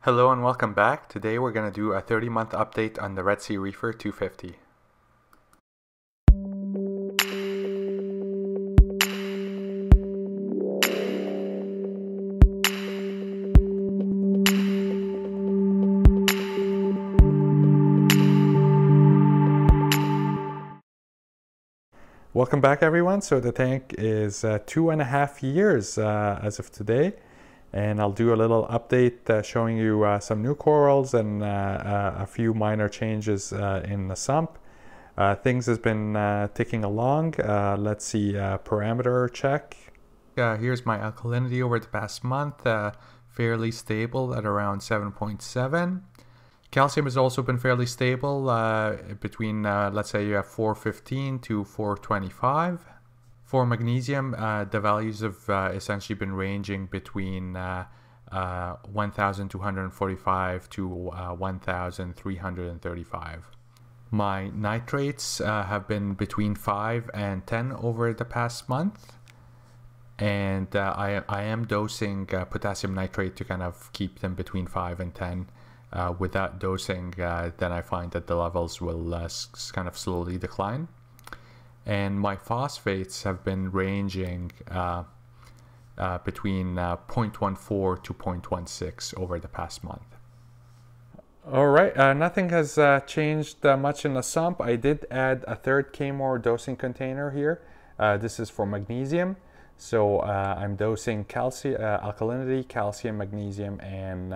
Hello and welcome back. Today we're going to do a 30-month update on the Sea Reefer 250. Welcome back everyone. So the tank is 2.5 years as of today. And I'll do a little update showing you some new corals and a few minor changes in the sump. Things has been ticking along. Let's see, parameter check. Here's my alkalinity over the past month, fairly stable at around 7.7. Calcium has also been fairly stable between, let's say you have 415 to 425. For magnesium, the values have essentially been ranging between 1,245 to 1,335. My nitrates have been between 5 and 10 over the past month. And I am dosing potassium nitrate to kind of keep them between 5 and 10. With that dosing, then I find that the levels will kind of slowly decline. And my phosphates have been ranging between 0.14 to 0.16 over the past month. All right, nothing has changed much in the sump. I did add a third Kmore dosing container here. This is for magnesium. So I'm dosing calcium, alkalinity, calcium, magnesium, and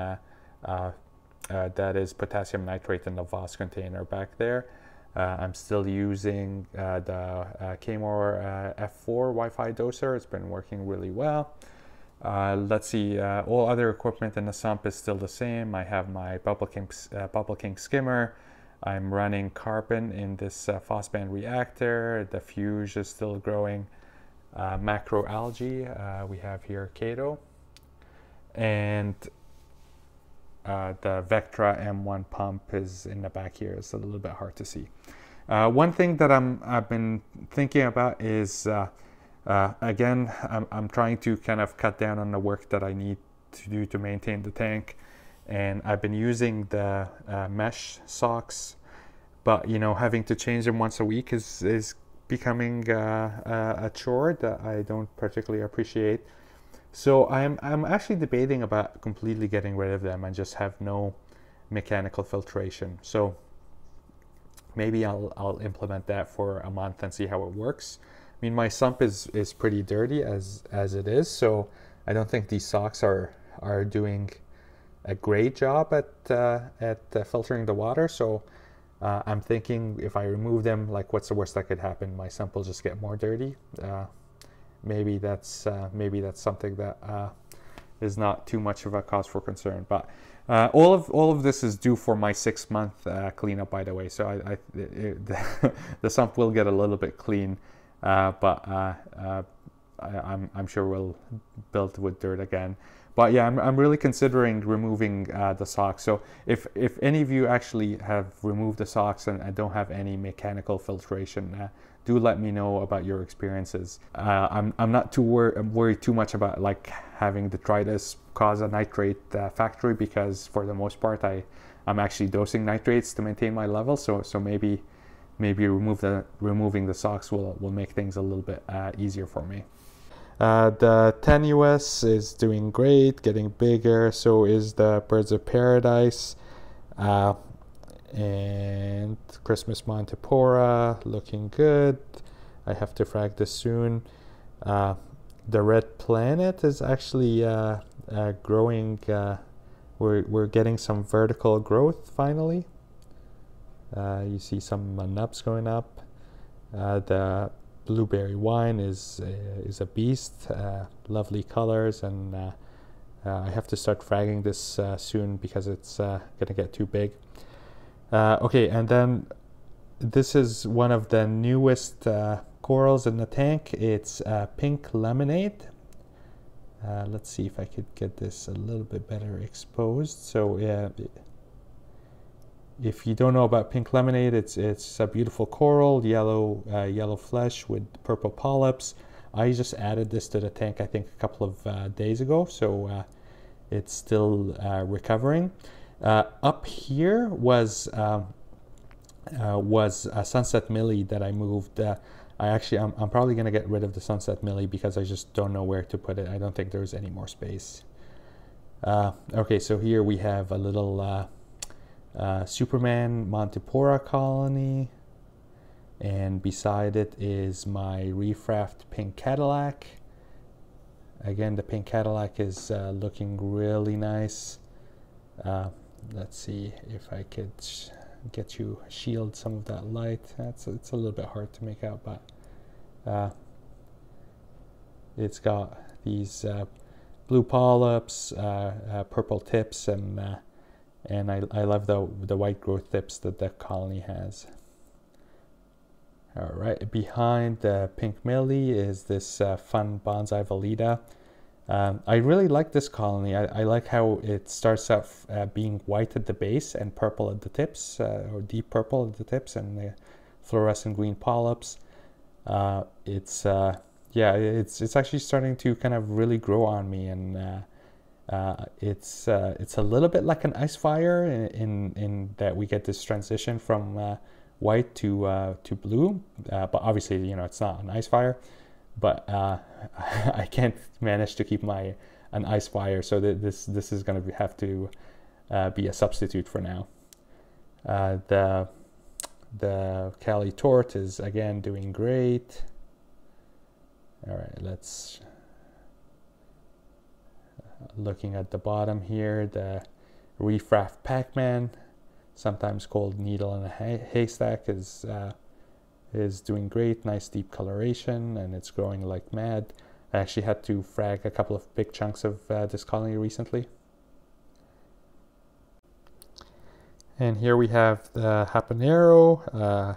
that is potassium nitrate in the VOS container back there. I'm still using the Kmore F4 Wi-Fi doser. It's been working really well. Let's see, all other equipment in the sump is still the same. I have my Bubble King skimmer. I'm running carbon in this phosphand reactor. The Fuge is still growing. Macro algae, we have here Kato. And the Vectra M1 pump is in the back here. It's a little bit hard to see. One thing that I've been thinking about is, again, I'm trying to kind of cut down on the work that I need to do to maintain the tank. And I've been using the mesh socks, but you know, having to change them once a week is becoming a chore that I don't particularly appreciate. So I'm actually debating about completely getting rid of them and just have no mechanical filtration. So maybe I'll implement that for a month and see how it works. I mean, my sump is pretty dirty as it is, so I don't think these socks are doing a great job at filtering the water. So I'm thinking if I remove them, like, what's the worst that could happen? My sump will just get more dirty. Maybe that's something that is not too much of a cause for concern. But all of this is due for my 6-month cleanup, by the way. So the sump will get a little bit clean, but I'm sure we'll build with dirt again. But yeah, I'm really considering removing the socks. So if any of you actually have removed the socks and don't have any mechanical filtration, do let me know about your experiences. I'm not too worried too much about like having detritus cause a nitrate factory, because for the most part I'm actually dosing nitrates to maintain my level. So maybe removing the socks will make things a little bit easier for me. The tenuous is doing great, getting bigger. So is the Birds of Paradise. And Christmas Montipora looking good. I have to frag this soon. The Red Planet is actually growing. We're getting some vertical growth finally. You see some nubs going up. The Blueberry Wine is a beast. Lovely colors, and I have to start fragging this soon because it's gonna get too big. Okay, and then this is one of the newest corals in the tank. It's Pink Lemonade. Let's see if I could get this a little bit better exposed. So if you don't know about Pink Lemonade, it's a beautiful coral, yellow flesh with purple polyps. I just added this to the tank, I think, a couple of days ago. So it's still recovering. Up here was a sunset millie that I moved. I'm probably going to get rid of the sunset millie because I just don't know where to put it. I don't think there's any more space. Okay, so here we have a little Superman Montipora colony, and beside it is my Reefraft pink Cadillac. Again, the pink Cadillac is looking really nice. Let's see if I could get you shield some of that light. It's a little bit hard to make out, but it's got these blue polyps, purple tips, and I love the white growth tips that the colony has. All right, behind the pink millie is this fun bonsai Veleta. I really like this colony. I like how it starts off being white at the base and purple at the tips, or deep purple at the tips, and the fluorescent green polyps. It's actually starting to kind of really grow on me, and it's a little bit like an ice fire in that we get this transition from white to blue, but obviously, you know, it's not an ice fire. But I can't manage to keep an ice fire, so this is going to have to be a substitute for now. The Cali Tort is again doing great. All right, let's looking at the bottom here. The Reefraft Pac-Man, sometimes called Needle in a Haystack, is doing great. Nice deep coloration, and it's growing like mad. I actually had to frag a couple of big chunks of this colony recently. And here we have the habanero,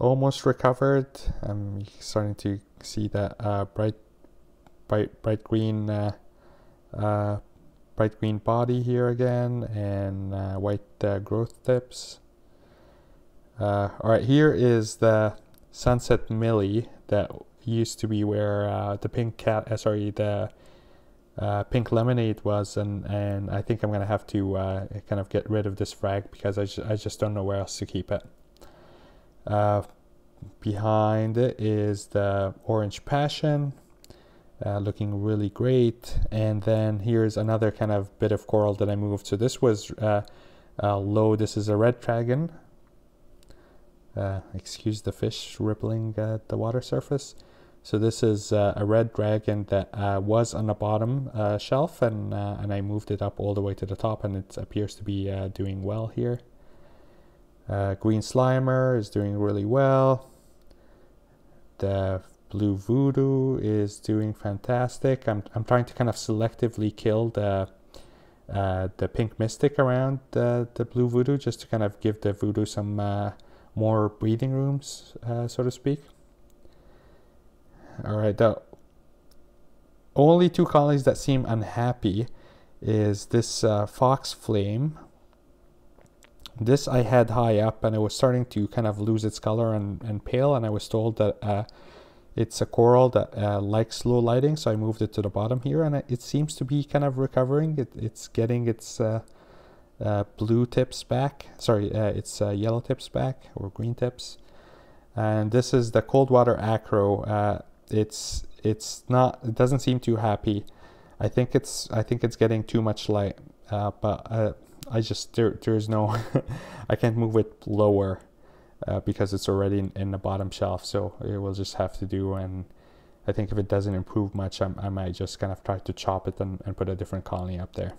almost recovered. I'm starting to see that bright green body here again, and white growth tips. All right, here is the sunset millie that used to be where the pink pink lemonade was, and I think I'm gonna have to kind of get rid of this frag because I just don't know where else to keep it. Behind it is the orange passion, looking really great. And then here's another kind of bit of coral that I moved. So this was low. This is a red dragon. Excuse the fish rippling at the water surface. So this is a red dragon that was on the bottom shelf, and I moved it up all the way to the top, and it appears to be doing well here. Green Slimer is doing really well. The blue voodoo is doing fantastic. I'm trying to kind of selectively kill the pink mystic around the blue voodoo, just to kind of give the voodoo some more breathing rooms, so to speak. All right, the only two colonies that seem unhappy is this fox flame. This I had high up, and it was starting to kind of lose its color and pale, and I was told that it's a coral that likes low lighting, so I moved it to the bottom here, and it seems to be kind of recovering. It's getting its blue tips back. Sorry, it's yellow tips back, or green tips. And this is the cold water acro. It doesn't seem too happy. I think it's getting too much light, but there's no I can't move it lower because it's already in the bottom shelf, so it will just have to do. And I think if it doesn't improve much, I might just kind of try to chop it and put a different colony up there.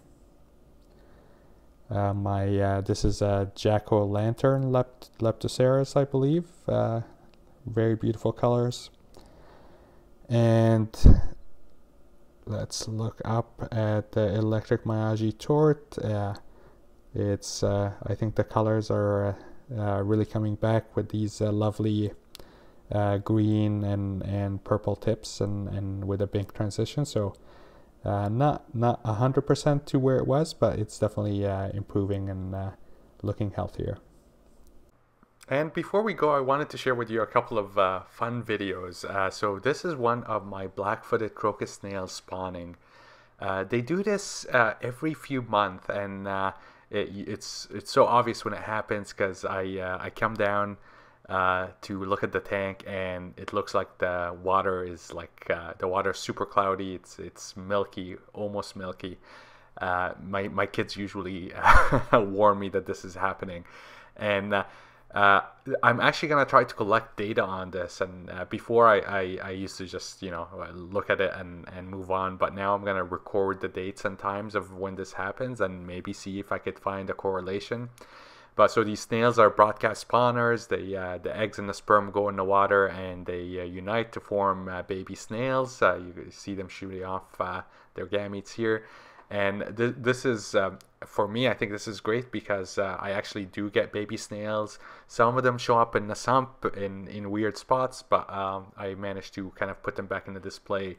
This is a jack-o'-lantern Leptoceras, I believe. Very beautiful colors. And let's look up at the Electric Miyagi Tort. I think the colors are really coming back with these lovely green and purple tips, and with a pink transition. So not 100% to where it was, but it's definitely improving and looking healthier. And before we go, I wanted to share with you a couple of fun videos. So this is one of my black-footed crocus snails spawning. They do this every few months, and it's so obvious when it happens because I come down to look at the tank, and it looks like the water is the water is super cloudy. It's milky, almost milky. My kids usually warn me that this is happening, and I'm actually gonna try to collect data on this. And before I used to just look at it and move on, but now I'm gonna record the dates and times of when this happens and maybe see if I could find a correlation. But so these snails are broadcast spawners. The eggs and the sperm go in the water, and they unite to form baby snails. You see them shooting off their gametes here. And this is, for me, I think this is great because I actually do get baby snails. Some of them show up in the sump in weird spots, but I managed to kind of put them back in the display.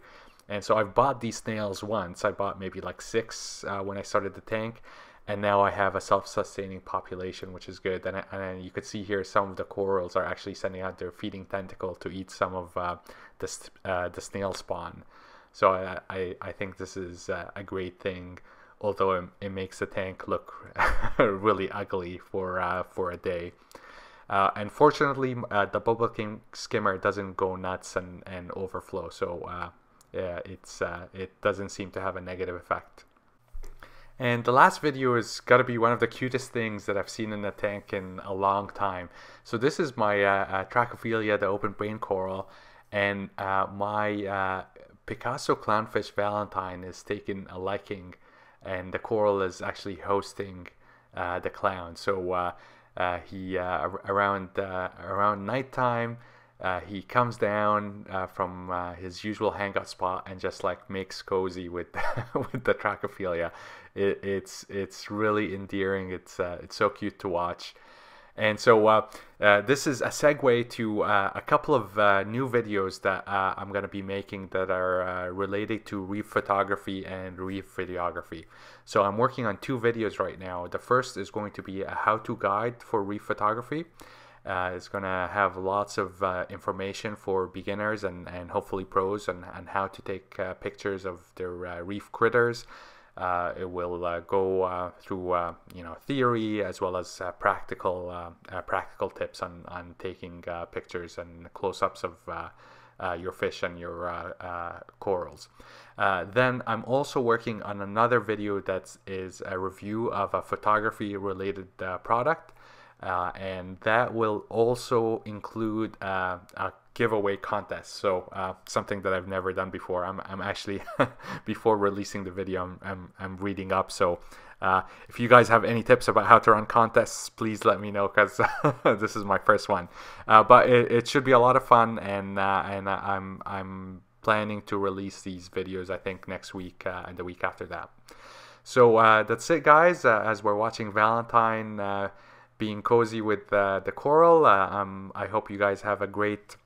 And so I've bought these snails once. I bought maybe like 6 when I started the tank. And now I have a self-sustaining population, which is good. And you could see here some of the corals are actually sending out their feeding tentacle to eat some of the snail spawn. So I think this is a great thing, although it makes the tank look really ugly for a day. And fortunately, the bubble skimmer doesn't go nuts and overflow. So yeah, it doesn't seem to have a negative effect. And the last video is got to be one of the cutest things that I've seen in the tank in a long time. So this is my Trachophilia, the open brain coral, and my Picasso clownfish Valentine is taking a liking, and the coral is actually hosting the clown. So he around nighttime, he comes down from his usual hangout spot and just like makes cozy with with the Trachophilia. It's really endearing. It's so cute to watch. And so this is a segue to a couple of new videos that I'm going to be making that are related to reef photography and reef videography. So I'm working on 2 videos right now. The first is going to be a how-to guide for reef photography. It's going to have lots of information for beginners and hopefully pros on how to take pictures of their reef critters. It will go through theory as well as practical tips on taking pictures and close-ups of your fish and your corals. Then I'm also working on another video that is a review of a photography related product. And that will also include a giveaway contest. So something that I've never done before. I'm actually before releasing the video, I'm reading up. So if you guys have any tips about how to run contests, please let me know, because this is my first one. But it should be a lot of fun, and I'm planning to release these videos I think next week and the week after that. So that's it, guys. As we're watching Valentine. Being cozy with the coral. I hope you guys have a great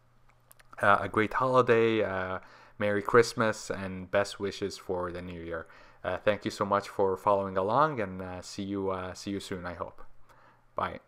holiday, Merry Christmas, and best wishes for the new year. Thank you so much for following along, and see you soon, I hope. Bye.